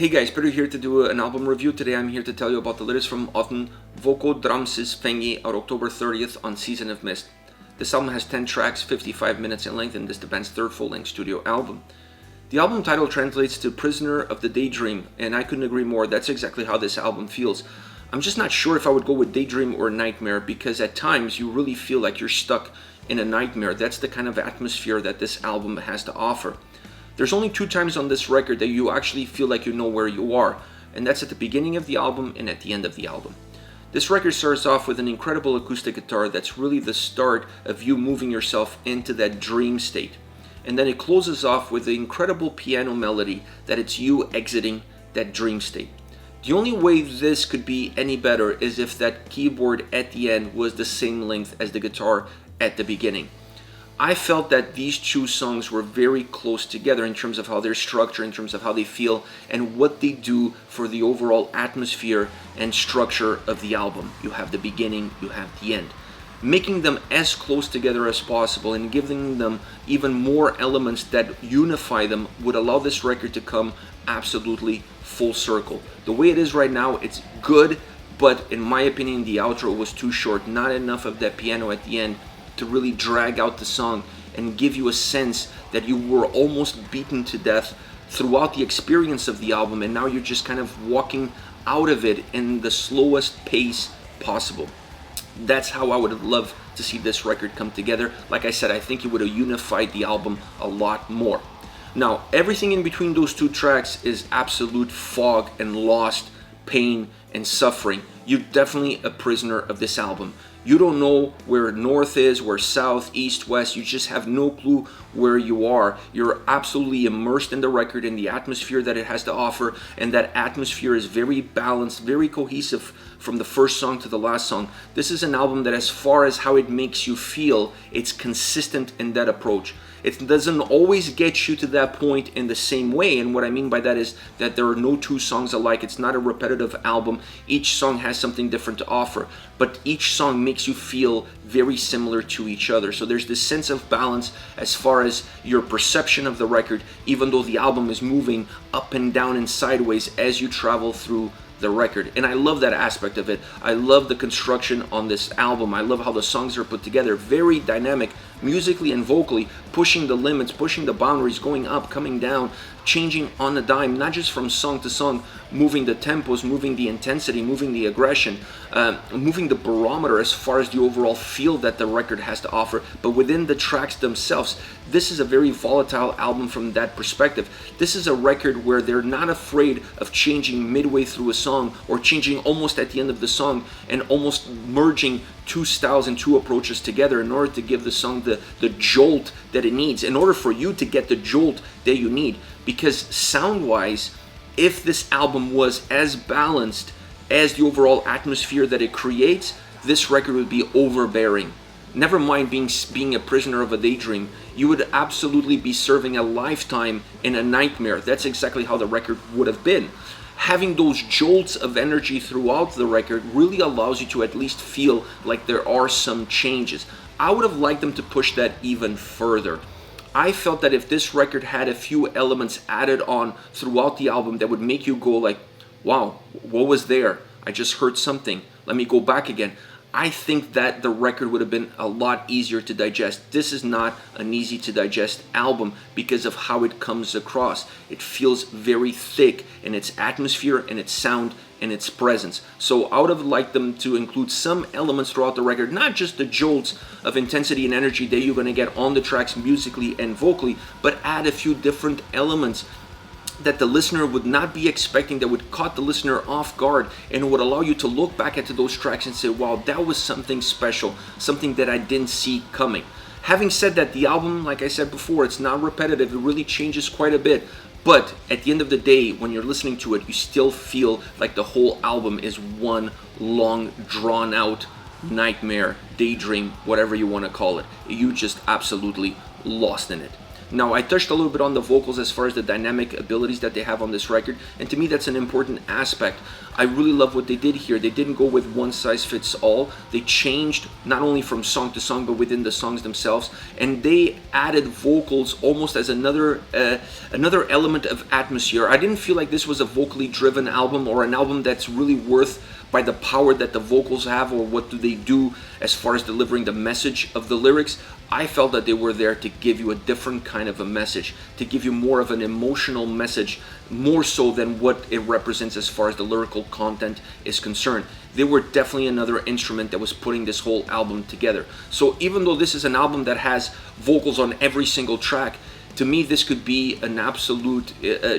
Hey guys, Birtan here to do an album review. Today I'm here to tell you about the latest from Auðn, Vökudraumsins Fangi, out October 30th on Season of Mist. This album has 10 tracks, 55 minutes in length, and this is the band's third full-length studio album. The album title translates to Prisoner of the Daydream, and I couldn't agree more. That's exactly how this album feels. I'm just not sure if I would go with daydream or nightmare, because at times you really feel like you're stuck in a nightmare. That's the kind of atmosphere that this album has to offer. There's only 2 times on this record that you actually feel like you know where you are, and that's at the beginning of the album and at the end of the album. This record starts off with an incredible acoustic guitar that's really the start of you moving yourself into that dream state. And then it closes off with the incredible piano melody that it's you exiting that dream state. The only way this could be any better is if that keyboard at the end was the same length as the guitar at the beginning. I felt that these 2 songs were very close together in terms of how they're structured, in terms of how they feel, and what they do for the overall atmosphere and structure of the album. You have the beginning, you have the end. Making them as close together as possible and giving them even more elements that unify them would allow this record to come absolutely full circle. The way it is right now, it's good, but in my opinion, the outro was too short. Not enough of that piano at the end to really drag out the song and give you a sense that you were almost beaten to death throughout the experience of the album, and now you're just kind of walking out of it in the slowest pace possible. That's how I would have loved to see this record come together. Like I said, I think it would have unified the album a lot more. Now, everything in between those 2 tracks is absolute fog and lost, pain and suffering. You're definitely a prisoner of this album. You don't know where north is, where south, east, west. You just have no clue where you are. You're absolutely immersed in the record, in the atmosphere that it has to offer, and that atmosphere is very balanced, very cohesive from the first song to the last song. This is an album that, as far as how it makes you feel, it's consistent in that approach. It doesn't always get you to that point in the same way, and what I mean by that is that there are no 2 songs alike. It's not a repetitive album. Each song has something different to offer, but each song makes you feel very similar to each other. So there's this sense of balance as far as your perception of the record, even though the album is moving up and down and sideways as you travel through the record. And I love that aspect of it. I love the construction on this album. I love how the songs are put together. Very dynamic, musically and vocally, pushing the limits, pushing the boundaries, going up, coming down, changing on a dime, not just from song to song, moving the tempos, moving the intensity, moving the aggression, moving the barometer as far as the overall feel that the record has to offer. But within the tracks themselves, this is a very volatile album from that perspective. This is a record where they're not afraid of changing midway through a song, or changing almost at the end of the song, and almost merging 2 styles and 2 approaches together in order to give the song the jolt that it needs, in order for you to get the jolt that you need. Because sound-wise, if this album was as balanced as the overall atmosphere that it creates, this record would be overbearing. Never mind being a prisoner of a daydream, you would absolutely be serving a lifetime in a nightmare. That's exactly how the record would have been. Having those jolts of energy throughout the record really allows you to at least feel like there are some changes. I would have liked them to push that even further. I felt that if this record had a few elements added on throughout the album that would make you go like, wow, what was there? I just heard something. Let me go back again. I think that the record would have been a lot easier to digest. This is not an easy to digest album because of how it comes across. It feels very thick in its atmosphere and its sound and its presence. So I would have liked them to include some elements throughout the record, not just the jolts of intensity and energy that you're going to get on the tracks musically and vocally, but add a few different elements that the listener would not be expecting, that would caught the listener off guard, and would allow you to look back at those tracks and say, wow, that was something special, something that I didn't see coming. Having said that, the album, like I said before, it's not repetitive. It really changes quite a bit. But at the end of the day, when you're listening to it, you still feel like the whole album is one long, drawn-out nightmare, daydream, whatever you want to call it. You just absolutely lost in it. Now, I touched a little bit on the vocals as far as the dynamic abilities that they have on this record, and to me that's an important aspect. I really love what they did here. They didn't go with one size fits all. They changed not only from song to song, but within the songs themselves, and they added vocals almost as another element of atmosphere. I didn't feel like this was a vocally driven album, or an album that's really worth by the power that the vocals have, or what do they do as far as delivering the message of the lyrics. I felt that they were there to give you a different kind of a message, to give you more of an emotional message, more so than what it represents as far as the lyrical content is concerned. They were definitely another instrument that was putting this whole album together. So even though this is an album that has vocals on every single track, to me this could be an absolute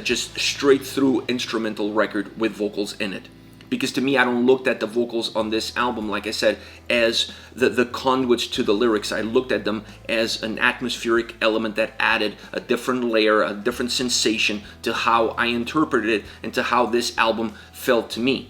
just straight through instrumental record with vocals in it. Because to me, I don't look at the vocals on this album, like I said, as the conduits to the lyrics. I looked at them as an atmospheric element that added a different layer, a different sensation to how I interpreted it and to how this album felt to me.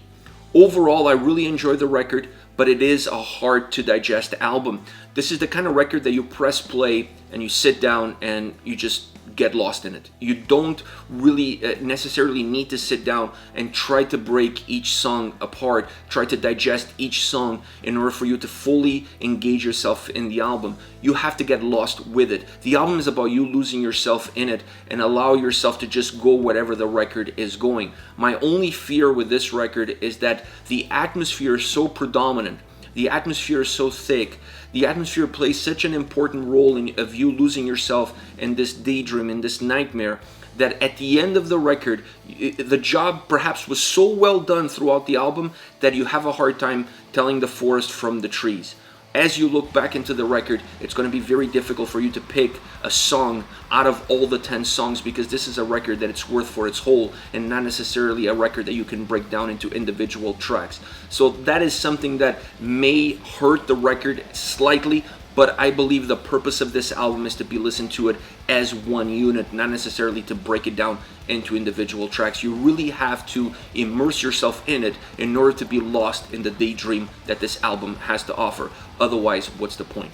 Overall, I really enjoyed the record, but it is a hard to digest album. This is the kind of record that you press play and you sit down and you just get lost in it. You don't really necessarily need to sit down and try to break each song apart, try to digest each song in order for you to fully engage yourself in the album. You have to get lost with it. The album is about you losing yourself in it and allow yourself to just go wherever the record is going. My only fear with this record is that the atmosphere is so predominant, the atmosphere is so thick, the atmosphere plays such an important role of you losing yourself in this daydream, in this nightmare, that at the end of the record, the job perhaps was so well done throughout the album that you have a hard time telling the forest from the trees. As you look back into the record, it's going to be very difficult for you to pick a song out of all the 10 songs, because this is a record that it's worth for its whole and not necessarily a record that you can break down into individual tracks. So that is something that may hurt the record slightly, but I believe the purpose of this album is to be listened to it as one unit, not necessarily to break it down into individual tracks. You really have to immerse yourself in it in order to be lost in the daydream that this album has to offer. Otherwise, what's the point?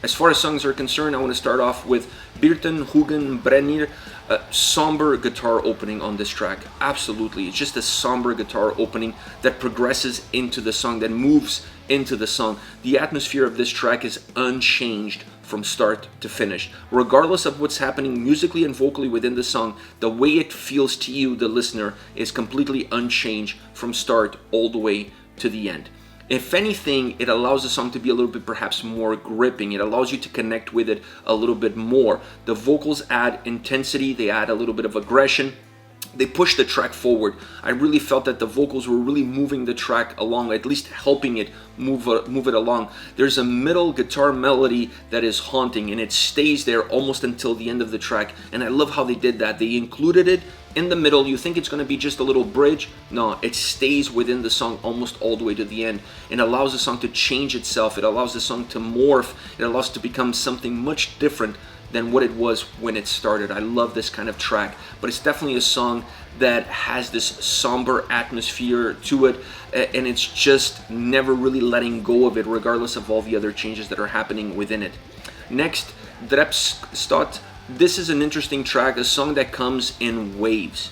As far as songs are concerned, I want to start off with Birtan, hugann, brennir. A somber guitar opening on this track. Absolutely, it's just a somber guitar opening that progresses into the song, that moves into the song. The atmosphere of this track is unchanged from start to finish. Regardless of what's happening musically and vocally within the song, the way it feels to you, the listener, is completely unchanged from start all the way to the end. If anything, it allows the song to be a little bit perhaps more gripping. It allows you to connect with it a little bit more. The vocals add intensity, they add a little bit of aggression. They push the track forward. I really felt that the vocals were really moving the track along, at least helping it move it along. There's a middle guitar melody that is haunting, and it stays there almost until the end of the track, and I love how they did that. They included it in the middle. You think it's going to be just a little bridge. No, it stays within the song almost all the way to the end, and allows the song to change itself. It allows the song to morph. It allows it to become something much different than what it was when it started. I love this kind of track, but it's definitely a song that has this somber atmosphere to it, and it's just never really letting go of it, regardless of all the other changes that are happening within it. Next, Drepsótt. This is an interesting track, a song that comes in waves.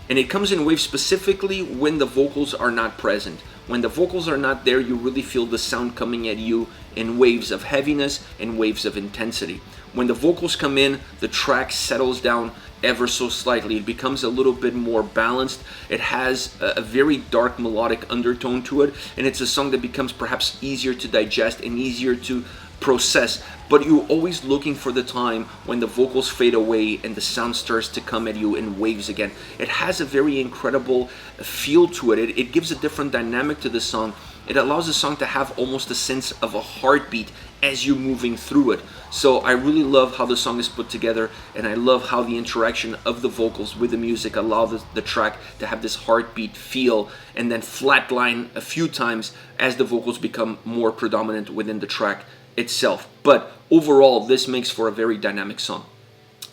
And it comes in waves specifically when the vocals are not present. When the vocals are not there, you really feel the sound coming at you in waves of heaviness and waves of intensity. When the vocals come in, the track settles down ever so slightly. It becomes a little bit more balanced. It has a very dark melodic undertone to it, and it's a song that becomes perhaps easier to digest and easier to process, but you're always looking for the time when the vocals fade away and the sound starts to come at you in waves again. It has a very incredible feel to it. It gives a different dynamic to the song. It allows the song to have almost a sense of a heartbeat as you're moving through it. So I really love how the song is put together, and I love how the interaction of the vocals with the music allow the track to have this heartbeat feel and then flatline a few times as the vocals become more predominant within the track itself. But overall, this makes for a very dynamic song.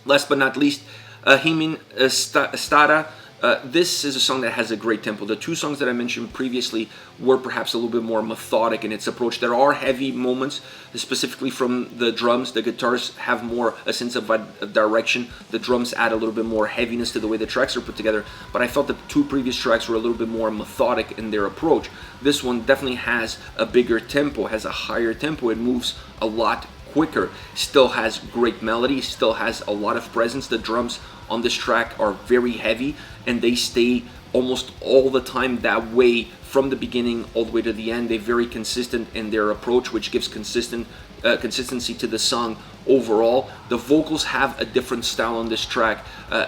Last but not least, himin, stara. This is a song that has a great tempo. The two songs that I mentioned previously were perhaps a little bit more methodic in its approach. There are heavy moments, specifically from the drums. The guitars have more a sense of direction. The drums add a little bit more heaviness to the way the tracks are put together. But I felt the two previous tracks were a little bit more methodic in their approach. This one definitely has a bigger tempo, has a higher tempo. It moves a lot quicker, still has great melody, still has a lot of presence. The drums on this track are very heavy and they stay almost all the time that way from the beginning all the way to the end. They're very consistent in their approach, which gives consistency to the song overall. The vocals have a different style on this track.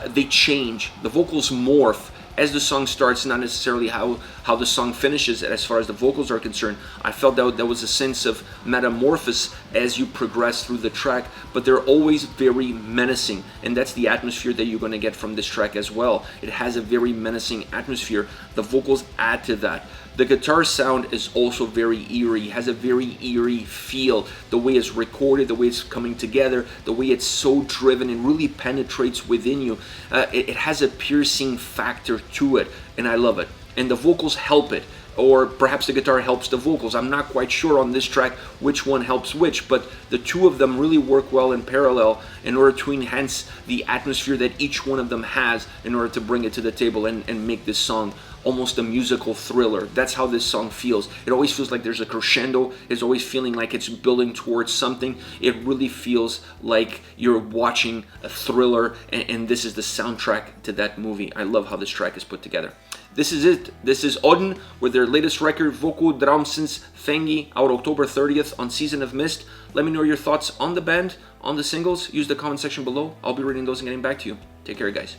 They change, the vocals morph as the song starts, not necessarily how the song finishes as far as the vocals are concerned. I felt that there was a sense of metamorphosis as you progress through the track, but they're always very menacing, and that's the atmosphere that you're going to get from this track as well. It has a very menacing atmosphere. The vocals add to that. The guitar sound is also very eerie, has a very eerie feel. The way it's recorded, the way it's coming together, the way it's so driven and really penetrates within you. It has a piercing factor to it, and I love it. And the vocals help it, or perhaps the guitar helps the vocals. I'm not quite sure on this track which one helps which, but the two of them really work well in parallel in order to enhance the atmosphere that each one of them has in order to bring it to the table and make this song almost a musical thriller. That's how this song feels. It always feels like there's a crescendo. It's always feeling like it's building towards something. It really feels like you're watching a thriller, and this is the soundtrack to that movie. I love how this track is put together. This is it. This is Auðn with their latest record, Vökudraumsins Fangi, out October 30th on Season of Mist. Let me know your thoughts on the band, on the singles. Use the comment section below. I'll be reading those and getting back to you. Take care, guys.